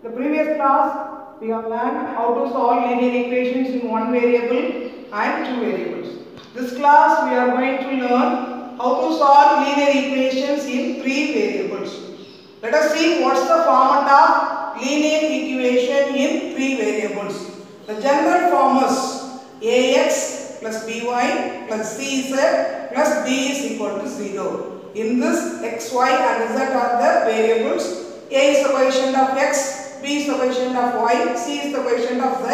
The previous class we have learned how to solve linear equations in one variable and two variables. This class we are going to learn how to solve linear equations in three variables. Let us see what's the format of linear equation in three variables. The general form is ax plus by plus cz plus d is equal to 0. In this x, y and z are the variables. A is the coefficient of x, b is the coefficient of y, c is the coefficient of z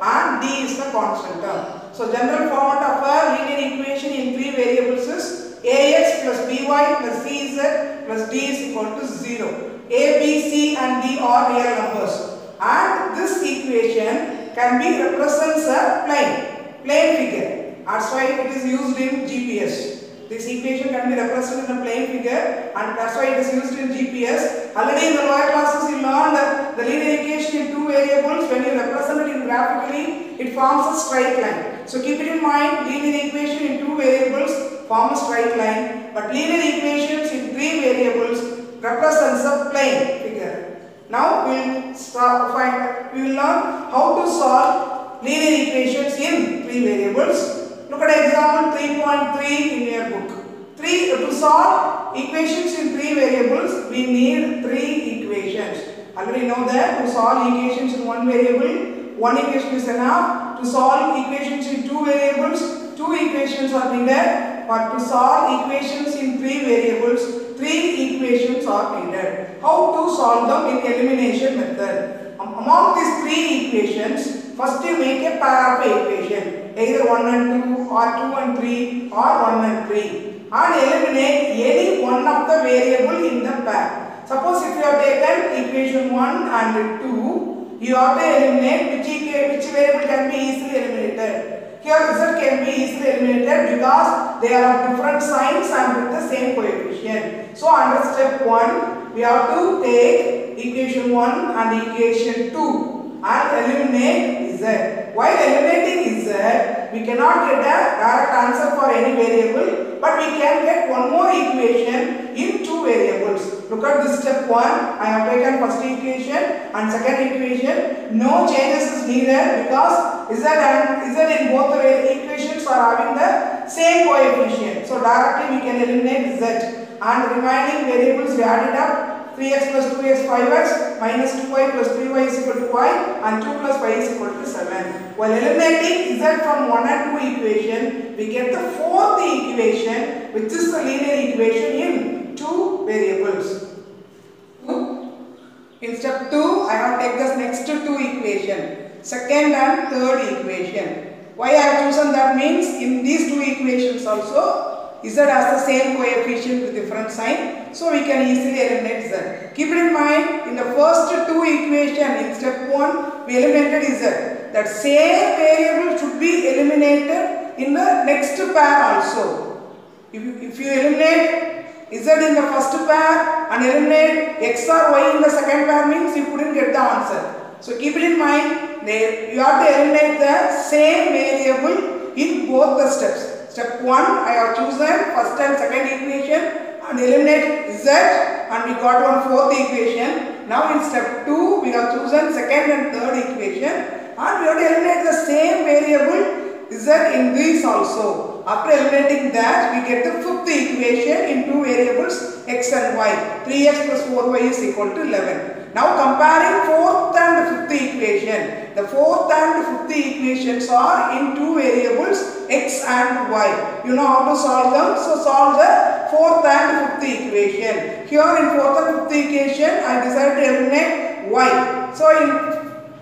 and d is the constant term. So general format of a linear equation in three variables is ax plus by plus cz plus d is equal to 0. A, b, c and d are real numbers and this equation can be represents a plane figure. That's why it is used in GPS. This equation can be represented in a plane figure and that's why it is used in GPS. Already in the lower classes you learned the linear equation in two variables. When you represent it in graphically, it forms a straight line. So keep it in mind, linear equation in two variables form a straight line, but linear equations in three variables represents a plane figure. Now we will learn how to solve linear equations in three variables. Look at example 3.3 in your book. To solve equations in three variables, we need three equations. Already know that to solve equations in one variable, one equation is enough. To solve equations in two variables, two equations are needed. But to solve equations in three variables, three equations are needed. How to solve them in elimination method? Among these three equations, first you make a pair of equation, either 1 and 2 or 2 and 3 or 1 and 3 and eliminate any one of the variable in the pair. Suppose if you have taken equation 1 and 2, you have to eliminate which variable can be easily eliminated. Here z can be easily eliminated because they are of different signs and with the same coefficient. So under step 1, we have to take equation 1 and equation 2 and eliminate z. While eliminating z, we cannot get a direct answer for any variable, but we can get one more equation in two variables. Look at this step 1. I have taken first equation and second equation. No changes is needed because z in both the equations are having the same coefficient. So directly we can eliminate z and remaining variables we added up. 3x plus 2x 5x minus 2y plus 3y is equal to y and 2 plus y is equal to 7. While eliminating z from 1 and 2 equation, we get the fourth equation which is the linear equation in two variables. In step 2, I have taken the next two equations, second and third equation. Why I have chosen that means in these two equations also z has the same coefficient with different sign, so we can easily eliminate z. Keep it in mind, in the first two equations in step 1 we eliminated z. That same variable should be eliminated in the next pair also. If you eliminate z in the first pair and eliminate x or y in the second pair means you couldn't get the answer. So keep it in mind, you have to eliminate the same variable in both the steps. Step 1, I have chosen first and second equation and eliminate z and we got one fourth equation. Now in step 2, we have chosen second and third equation and we have to eliminate the same variable z in these also. After eliminating that, we get the fifth equation in two variables x and y. 3x plus 4y is equal to 11. Now comparing fourth and fifth equation. The fourth and fifth equations are in two variables x and y. You know how to solve them. So solve the fourth and fifth equation. Here in fourth and fifth equation, I decided to eliminate y. So in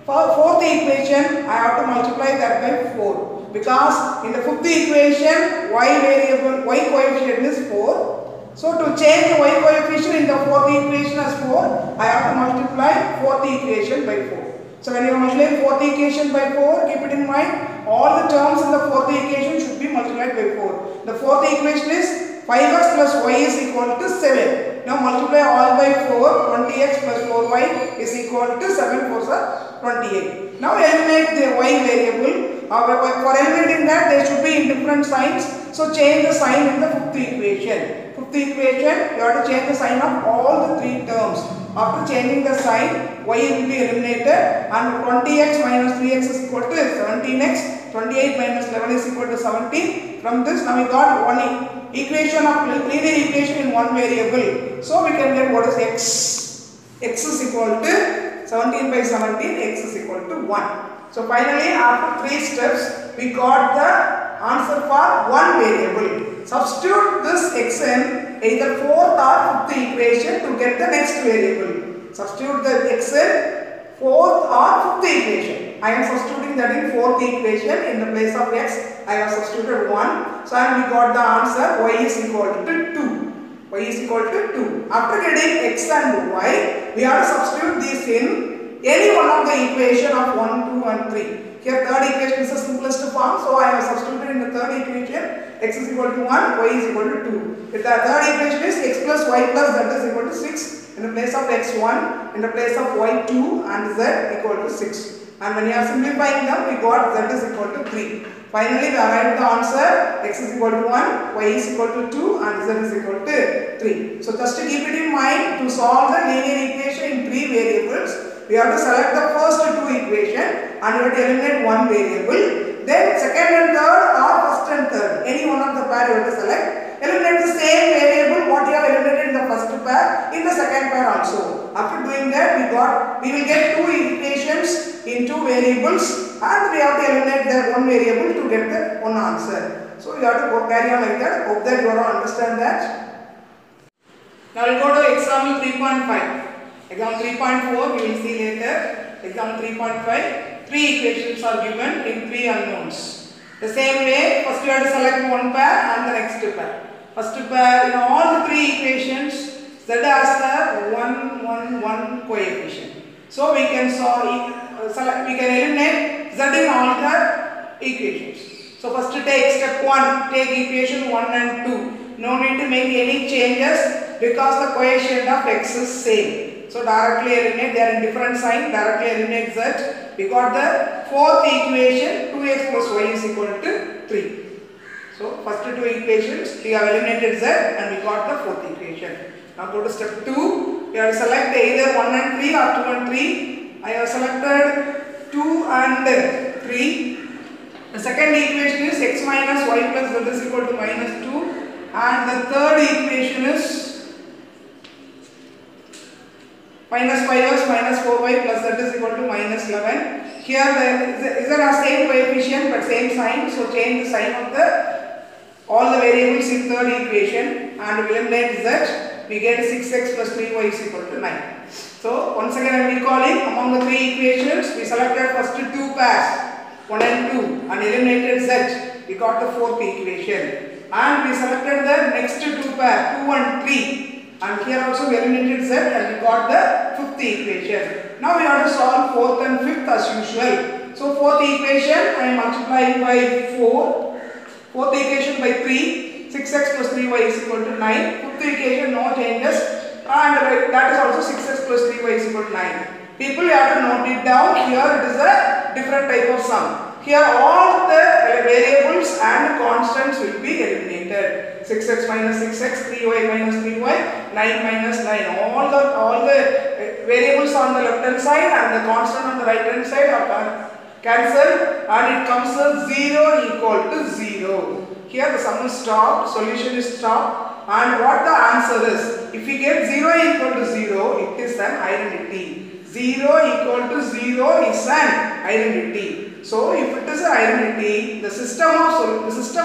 fourth equation, I have to multiply that by 4. Because in the fifth equation, y coefficient is 4. So to change the y coefficient in the fourth equation as 4, I have to multiply fourth equation by 4. So when you multiply fourth equation by 4, keep it in mind, all the terms in the fourth equation should be multiplied by 4. The fourth equation is 5x plus y is equal to 7. Now multiply all by 4, 20x plus 4y is equal to 7 4s are 28. Now eliminate the y variable. For eliminating that, they should be in different signs. So change the sign in the fifth equation. Fifth equation, you have to change the sign of all the three terms. After changing the sign, y will be eliminated and 20x minus 3x is equal to 17x, 28 minus 11 is equal to 17. From this now we got one equation of linear equation in one variable. So we can get what is x. X is equal to 17 by 17, x is equal to 1. So finally after 3 steps we got the answer for one variable. Substitute this x in either 4th or 5th equation to get the next variable. Substitute the x in 4th or 5th equation. I am substituting that in 4th equation. In the place of x I have substituted 1. So we got the answer y is equal to 2. Y is equal to 2. After getting x and y, we have to substitute these in any one of the equation of 1, 2 and 3. Here third equation is the simplest form, so I have substituted in the third equation x is equal to 1, y is equal to 2. If the third equation is x plus y plus z is equal to 6, in the place of x1, in the place of y2 and z equal to 6. And when you are simplifying them, we got z is equal to 3. Finally, we arrived at the answer x is equal to 1, y is equal to 2 and z is equal to 3. So just to keep it in mind, to solve the linear equation in 3 variables, we have to select the first 2 equations and we have to eliminate one variable. Then second and third or first and third, any one of the pair you have to select. Eliminate the same variable what you have eliminated in the first pair in the second pair also. After doing that, we will get 2 equations in 2 variables and we have to eliminate that one variable to get the one answer. So you have to go carry on like that. Hope that you all understand that. Now we will go to example 3.5. Example 3.4 we will see later. Example 3.5, 3 equations are given in 3 unknowns. The same way, first you have to select one pair and the next pair. First pair, in all the 3 equations, z has the 1, 1, 1 coefficient. So we can eliminate z in all the equations. So first take step 1, take equation 1 and 2. No need to make any changes because the coefficient of x is same. So directly eliminate, they are in different sign, directly eliminate z. We got the 4th equation, 2x plus y is equal to 3. So first 2 equations, we have eliminated z and we got the 4th equation. Now go to step 2, we have to select either 1 and 3 or 2 and 3. I have selected 2 and 3. The second equation is x minus y plus z is equal to minus 2. And the third equation is minus 5x minus 4y plus z is equal to minus 11. Here these are same coefficient but same sign. So change the sign of all the variables in third equation and we eliminate z. We get 6x plus 3y is equal to 9. So once again I am recalling, among the 3 equations we selected first 2 pairs 1 and 2 and eliminated z. We got the 4th equation. And we selected the next 2 pair 2 and 3. And here also we eliminated z and we got the 5th equation. Now we have to solve 4th and 5th as usual. So 4th equation I am multiplying by 4. 4th equation by 3. 6x plus 3y is equal to 9. 5th equation no changes. And that is also 6x plus 3y is equal to 9. People, you have to note it down. Here it is a different type of sum. Here all the variables and constants will be eliminated. 6x minus 6x, 3y minus 3y, 9 minus 9. All the variables on the left hand side and the constant on the right hand side are cancelled and it comes as 0 equal to 0. Here the sum is stopped, solution is stopped, and what the answer is? If we get 0 equal to 0, it is an identity. 0 equal to 0 is an identity. So if it is an identity, the system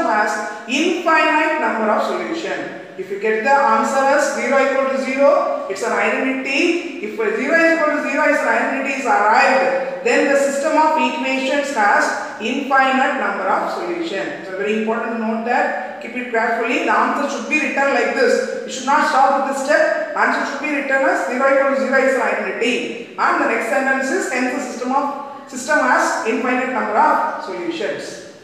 has infinite number of solutions. If you get the answer as 0 equal to 0, it's an identity. If 0 equal to 0 is an identity is arrived, then the system of equations has infinite number of solutions. So very important to note that. Keep it carefully. The answer should be written like this. You should not stop with this step. Answer should be written as 0 equal to 0 is an identity. And the next sentence is hence the system has infinite number of solutions.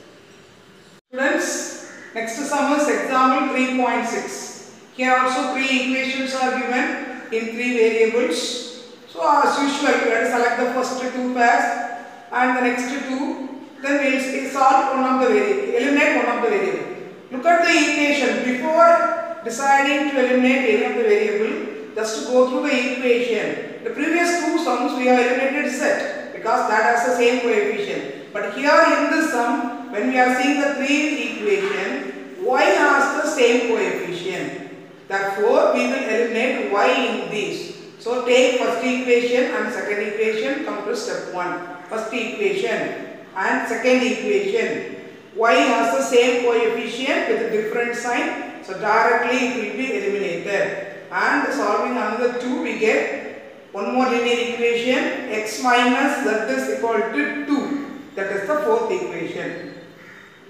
Students, next sum is example 3.6. Here also 3 equations are given in 3 variables. So as usual, we have to select the first 2 pairs and the next 2. Then we will solve one of the variable, eliminate one of the variable. Look at the equation. Before deciding to eliminate any of the variable, just to go through the equation. The previous two sums we have eliminated z because that has the same coefficient. But here in this sum, when we are seeing the three equation, y has the same coefficient. Therefore, we will eliminate y in these. So take first equation and second equation, come to step 1. First equation and second equation. Y has the same coefficient with a different sign. So directly it will be eliminated. And solving another 2, we get one more linear equation, x minus z is equal to 2. That is the fourth equation.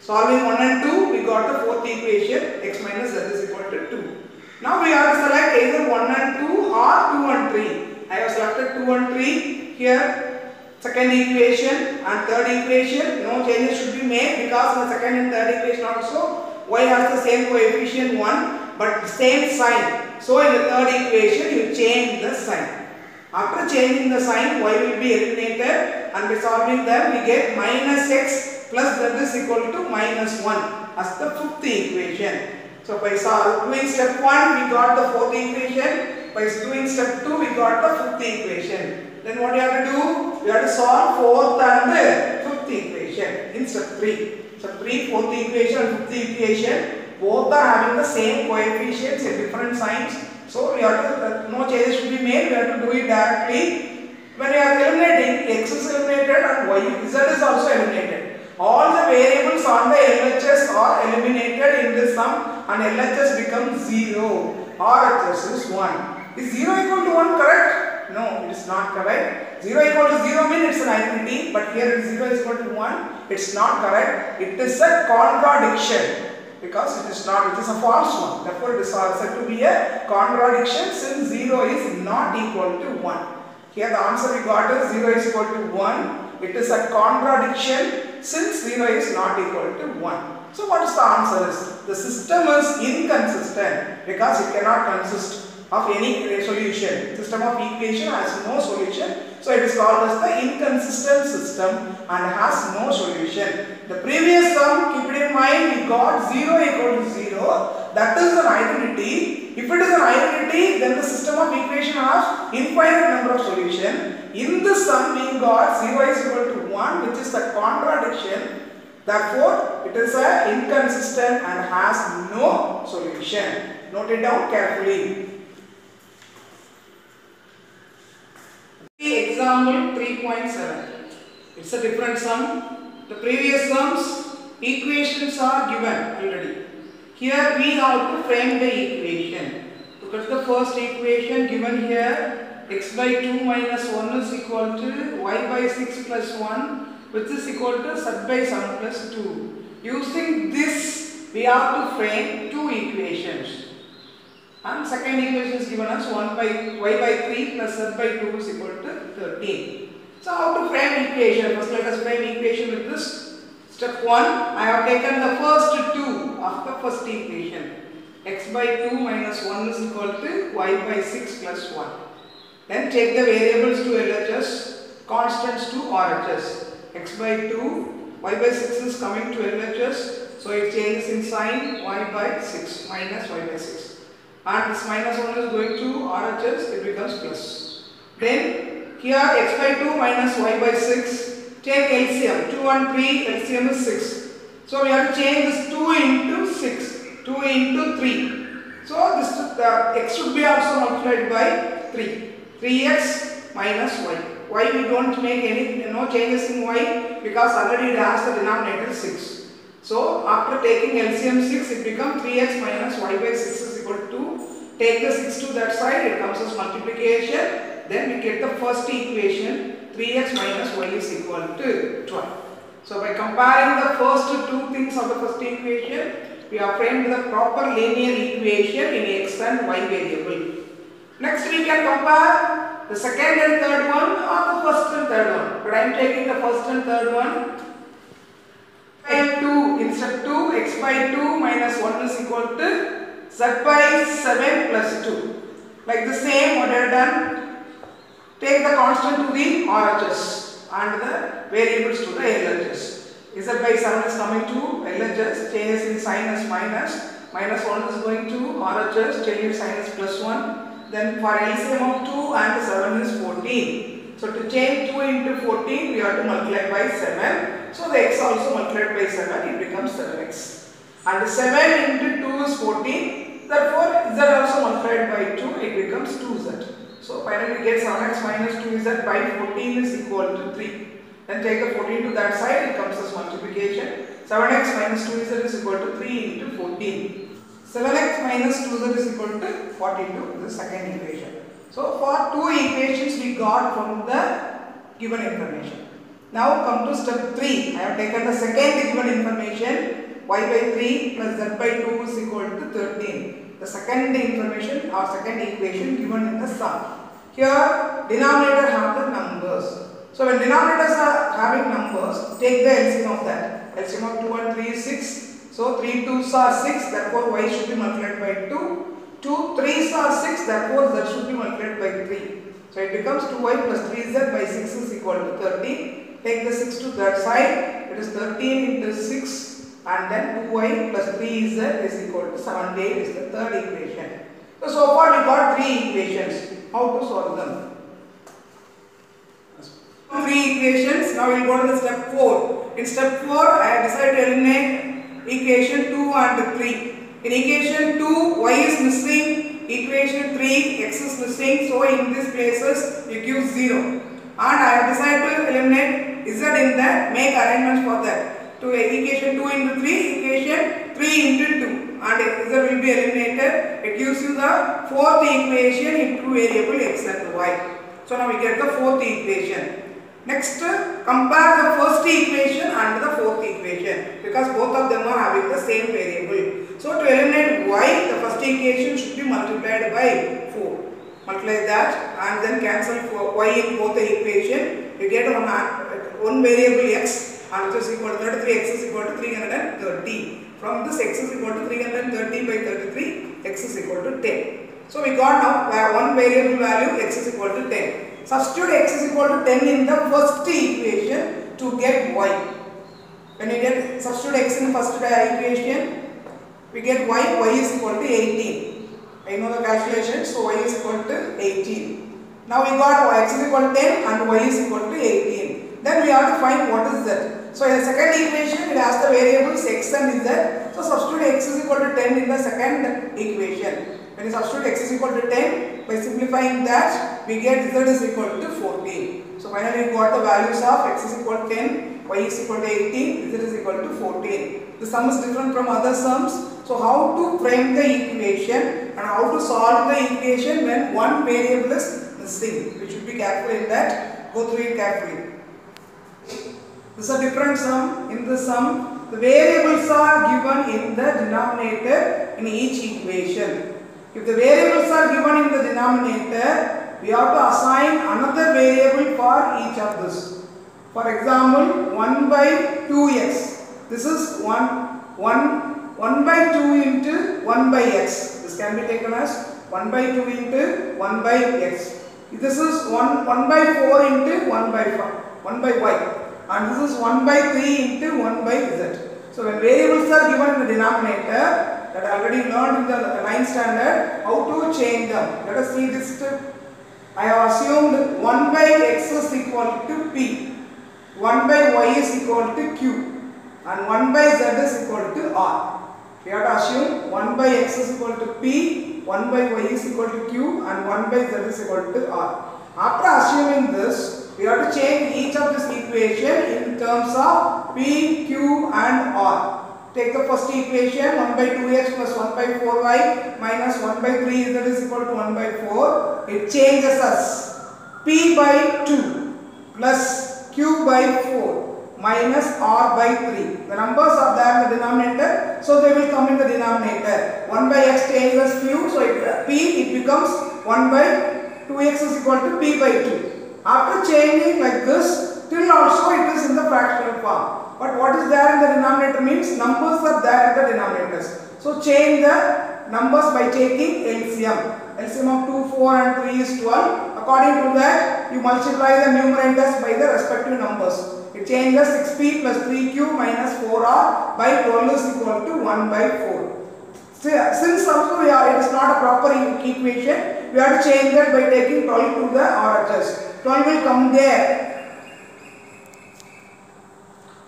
Solving 1 and 2, we got the fourth equation, x minus z is equal to 2. Now we have to select either 1 and 2 or 2 and 3. I have selected 2 and 3 here. Second equation and third equation, no changes should be made because in the second and third equation also y has the same coefficient 1 but the same sign. So in the third equation you change the sign. After changing the sign, y will be eliminated and by solving them we get minus x plus z is equal to minus 1 as the fifth equation. So by doing step 1 we got the fourth equation, by doing step 2 we got the fifth equation. Then what you have to do? You have to solve fourth and fifth equation in step 3. Step 3, fourth equation and fifth equation, both are having the same coefficients in different signs. So we have to, no changes should be made, we have to do it directly. When we are eliminating, x is eliminated and y, z is also eliminated. All the variables on the LHS are eliminated in this sum and LHS becomes 0. RHS is 1. Is 0 equal to 1 correct? No, it is not correct. 0 equal to 0 means it's an identity, but here it is 0 is equal to 1. It's not correct. It is a contradiction because it is not, it is a false one. Therefore, it is said to be a contradiction since 0 is not equal to 1. Here the answer we got is 0 is equal to 1. It is a contradiction since 0 is not equal to 1. So what is the answer is? The system is inconsistent because it cannot consist of any solution. System of equation has no solution. So it is called as the inconsistent system and has no solution. The previous sum, keep it in mind, we got 0 equal to 0. That is an identity. If it is an identity, then the system of equation has infinite number of solutions. In this sum, we got 0 is equal to 1, which is a contradiction. Therefore, it is inconsistent and has no solution. Note it down carefully. Example 3.7. It's a different sum. The previous sums, equations are given already. Here we have to frame the equation. Look at the first equation given here. X by 2 minus 1 is equal to y by 6 plus 1, which is equal to z by 7 plus 2. Using this, we have to frame two equations. And second equation is given as 1 by y by 3 plus z by 2 is equal to 13. So how to frame equation? First let us frame equation with this. Step 1, I have taken the first 2 of the first equation. X by 2 minus 1 is equal to y by 6 plus 1. Then take the variables to LHS, constants to RHS. X by 2, y by 6 is coming to LHS. So it changes in sign, y by 6 minus y by 6. And this minus 1 is going to RHS, it becomes plus. Then here x by 2 minus y by 6, take LCM, 2 and 3, LCM is 6. So we have to change this 2 into 6, 2 into 3. So this x should be also multiplied by 3, 3x minus y. Y we don't make any, no changes in y because already it has the denominator 6. So after taking LCM 6, it becomes 3x minus y by 6 is equal to 2. Take the 6 to that side, it comes as multiplication. Then we get the first equation, 3x minus y is equal to 12. So by comparing the first two things of the first equation, we have framed the proper linear equation in x and y variable. Next we can compare the second and third one or the first and third one. But I am taking the first and third one. By 2, in step 2, x by 2 minus 1 is equal to z by 7 plus 2. Like the same what I have done, take the constant to the RHS and the variables to the LHS. Z by 7 is coming to LHS, changes in sign as minus, minus 1 is going to RHS, change in sign as plus 1. Then for LCM of 2 and 7 is 14. So to change 2 into 14, we have to multiply by 7. So the x also multiplied by 7, it becomes 7x. And 7 into 2 is 14. Therefore, z also multiplied by 2, it becomes 2z. So finally we get 7x minus 2z by 14 is equal to 3. Then take the 14 to that side, it comes as multiplication. 7x minus 2z is equal to 3 into 14. 7x minus 2z is equal to 42, the second equation. So for two equations we got from the given information. Now come to step 3. I have taken the second given information, y by 3 plus z by 2 is equal to 13. The second information or second equation given in the sum. Here denominator have the numbers. So when denominators are having numbers, take the LCM of that. LCM of 2 and 3 is 6. So 3 2s are 6, therefore y should be multiplied by 2. 2 3s are 6, therefore z should be multiplied by 3. So it becomes 2y plus 3z by 6 is equal to 30. Take the 6 to that side, it is 13 into 6 and then 2y plus 3z is equal to 78 is the third equation. So far we got 3 equations. How to solve them? 3 equations. Now we will go to the step 4. In step 4, I have decided to eliminate equation 2 and 3. In equation 2, y is missing. Equation 3, x is missing. So in these places, you give 0. And I have decided to eliminate z in that. Make arrangements for that. To equation 2 into 3, equation 3 into 2. And z will be eliminated. It gives you the fourth equation into variable x and y. So now we get the fourth equation. Next, compare the first equation and the fourth equation because both of them are having the same variable. So to eliminate y, the first equation should be multiplied by 4. Multiply that and then cancel for y in both the equation. You get one variable x and which is equal to 33, x is equal to 330. From this x is equal to 330 by 33, x is equal to 10. So we got now one variable value x is equal to 10. Substitute x is equal to 10 in the first equation to get y. When you get substitute x in the first equation, we get y is equal to 18. I know the calculation, so y is equal to 18. Now we got x is equal to 10 and y is equal to 18. Then we have to find what is z. So in the second equation, it has the variables x and z. So substitute x is equal to 10 in the second equation. When you substitute x is equal to 10, by simplifying that, we get z is equal to 14. So finally we got the values of x is equal to 10, y is equal to 18, z is equal to 14. The sum is different from other sums. So how to frame the equation and how to solve the equation when one variable is missing. We should be careful in that. Go through it carefully. This is a different sum. In this sum, the variables are given in the denominator in each equation. If the variables are given in the denominator, we have to assign another variable for each of this. For example, 1 by 2x. This is 1 by 2 into 1 by x. This can be taken as 1 by 2 into 1 by x. This is 1 by 4 into 1 by y. And this is 1 by 3 into 1 by z. So when variables are given in the denominator, that I already learned in the 9th standard, how to change them. Let us see this step. I have assumed 1 by x is equal to p, 1 by y is equal to q, and 1 by z is equal to r. We have to assume 1 by x is equal to p, 1 by y is equal to q, and 1 by z is equal to r. After assuming this, we have to change each of this equation in terms of p, q, and r. Take the first equation, 1 by 2x plus 1 by 4y minus 1 by 3z is equal to 1 by 4. It changes as p by 2 plus q by 4 minus r by 3. The numbers are there in the denominator, so they will come in the denominator. 1 by x changes q, so it becomes 1 by 2x is equal to p by 2. After changing like this, till also it is in the fractional form. But what is there in the denominator means numbers are there in the denominators. So change the numbers by taking LCM. LCM of 2, 4 and 3 is 12. According to that, you multiply the numerators by the respective numbers. It changes 6p plus 3q minus 4r by 12 is equal to 1 by 4. Since also it is not a proper equation, we have to change that by taking 12 to the RHS. 12 will come there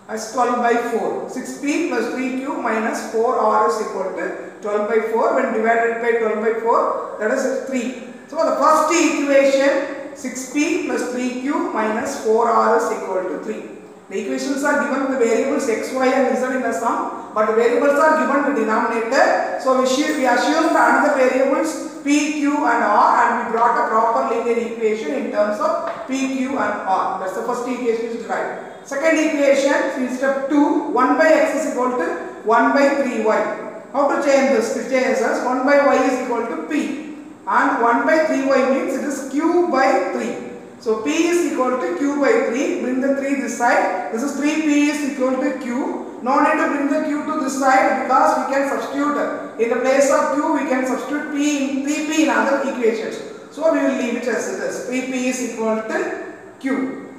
as 12 by 4. 6p plus 3q minus 4r is equal to 12 by 4. When divided by 12 by 4, that is 3. So the first equation, 6p plus 3q minus 4r is equal to 3. The equations are given with the variables x, y and z in the sum, but the variables are given the denominator. So we assume another variables p, q and r, and we brought a proper linear equation in terms of p, q and r. That's the first equation is derived. Second equation, in step 2, 1 by x is equal to 1 by 3y. How to change this? It changes as 1 by y is equal to p, and 1 by 3y means it is q by 3. So p is equal to q by 3. Bring the 3 this side. This is 3p is equal to q. No need to bring the q to this side because we can substitute in the place of q. We can substitute p in 3p in other equations. So we will leave it as it is. 3p is equal to q.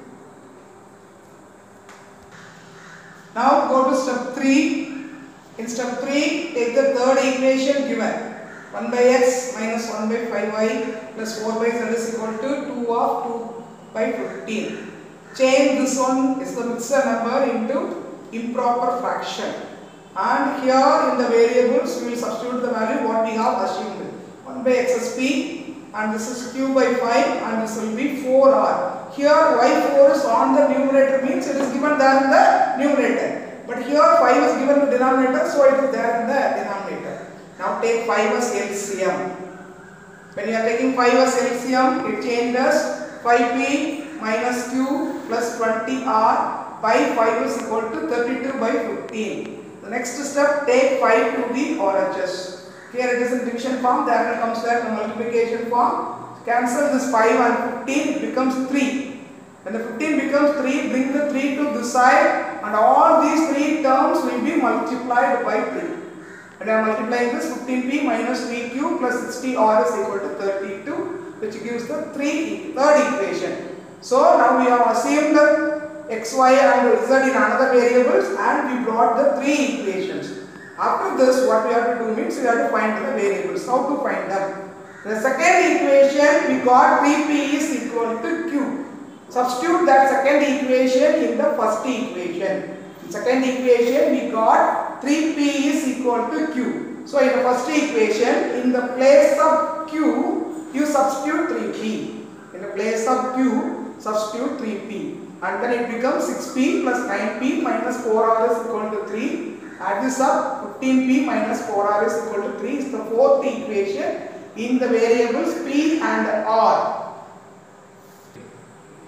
Now go to step 3. In step 3, take the third equation given. 1 by x minus 1 by 5y plus 4 by z is equal to 2 of 2 by 15. Change this one is the mixed number into improper fraction. And here in the variables we will substitute the value what we have assumed. 1 by x is p and this is q by 5 and this will be 4r. Here y4 is on the numerator means it is given there in the numerator. But here 5 is given in the denominator, so it is there in the denominator. Now take 5 as LCM. When you are taking 5 as LCM, it changes 5p minus q plus 20r by 5 is equal to 32 by 15. The next step, take 5 to the RHS. Here it is in division form, there it comes there in multiplication form. Cancel this 5 and 15, it becomes 3. When the 15 becomes 3, bring the 3 to this side and all these 3 terms will be multiplied by 3. When I am multiplying this, 15p minus 3q plus 60r is equal to 32, which gives the third equation. So now we have assumed the x, y and z in another variables and we brought the 3 equations. After this, what we have to do means we have to find the variables. How to find them? The second equation, we got 3p is equal to q. Substitute that second equation in the first equation. In second equation, we got 3p is equal to q. So in the first equation, in the place of q, you substitute 3p. In the place of q, substitute 3p. And then it becomes 6p plus 9p minus 4r is equal to 3. Add this up, 15p minus 4r is equal to 3 is the fourth equation in the variables p and r.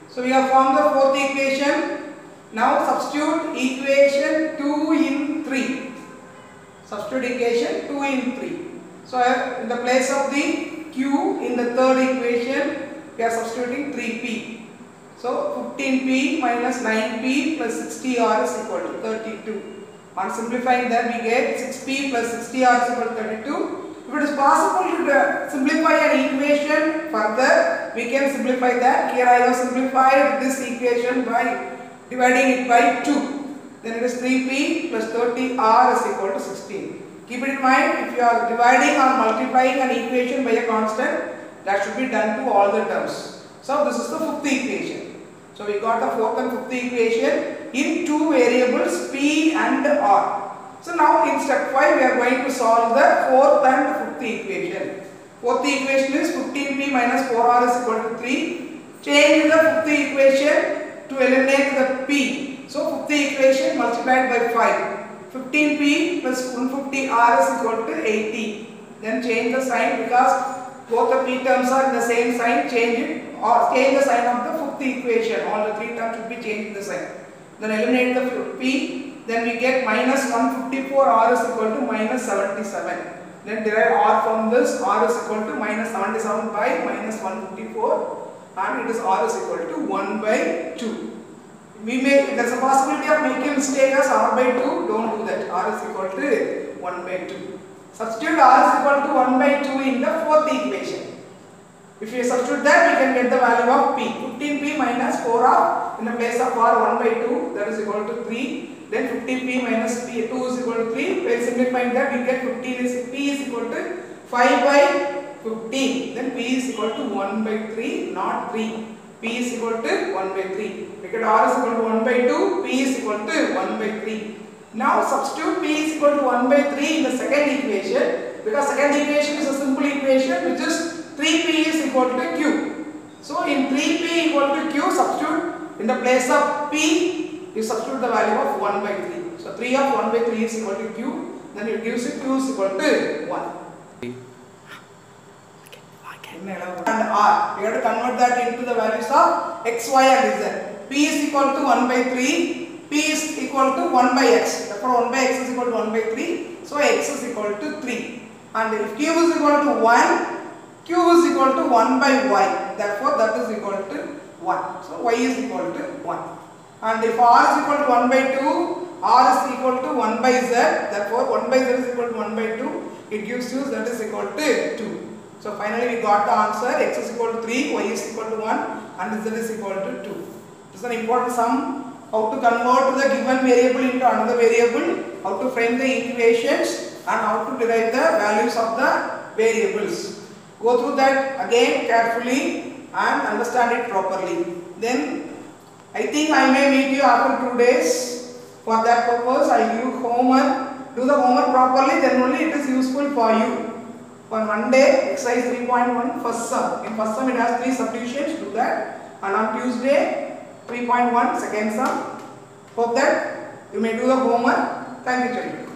So we have formed the fourth equation. Now substitute equation 2 in 3. Substitute equation 2 in 3. So in the place of the q in the third equation, we are substituting 3p. So 15p minus 9p plus 60r is equal to 32. On simplifying that, we get 6p plus 60r is equal to 32. If it is possible to simplify an equation further, we can simplify that. Here I have simplified this equation by dividing it by 2. Then it is 3p plus 30r is equal to 16. Keep it in mind, if you are dividing or multiplying an equation by a constant, that should be done to all the terms. So this is the fifth equation. So we got the fourth and fifth equation in two variables p and r. So now in step 5 we are going to solve the fourth and fifth equation. Fourth equation is 15p minus 4r is equal to 3. Change the fifth equation to eliminate the p. So fifth equation multiplied by 5. 15p plus 150r is equal to 80. Then change the sign because both the p terms are in the same sign. Change it or change the sign of the fifth equation. All the three terms should be changed in the sign. Then eliminate the p. Then we get minus 154 r is equal to minus 77. Then derive r from this. R is equal to minus 77 by minus 154 and it is r is equal to 1 by 2. There is a possibility of making a mistake as r by 2. Don't do that. R is equal to 1 by 2. Substitute r is equal to 1 by 2 in the fourth equation. If you substitute that, we can get the value of p. 15p minus 4r in the place of r 1 by 2, that is equal to 3. Then 15p minus p 2 is equal to 3. By simplifying that, we get 15 is p is equal to 5 by 15. Then P is equal to 1 by 3, not 3. P is equal to 1 by 3. We get R is equal to 1 by 2, P is equal to 1 by 3. Now substitute P is equal to 1 by 3 in the second equation, because second equation is a simple equation which is 3P is equal to Q. So in 3P equal to Q, substitute in the place of P, you substitute the value of 1 by 3. So 3 of 1 by 3 is equal to Q, then it gives you Q is equal to 1. And R, we have to convert that into the values of x, y and z. P is equal to 1 by 3, P is equal to 1 by x. Therefore 1 by x is equal to 1 by 3, so x is equal to 3. And if Q is equal to 1, Q is equal to 1 by y. Therefore that is equal to 1. So y is equal to 1. And if R is equal to 1 by 2, R is equal to 1 by z. Therefore 1 by z is equal to 1 by 2. It gives you z is equal to 2. So finally we got the answer, x is equal to 3, y is equal to 1 and z is equal to 2. This is an important sum, how to convert the given variable into another variable, how to frame the equations and how to derive the values of the variables. Go through that again carefully and understand it properly. Then I think I may meet you after 2 days. For that purpose I give homework. Do the homework properly, then only it is useful for you. For Monday, exercise 3.1 first sum. In first sum it has 3 substitutions, do that. And on Tuesday, 3.1 second sum. Hope that you may do the homework. Thank you, children.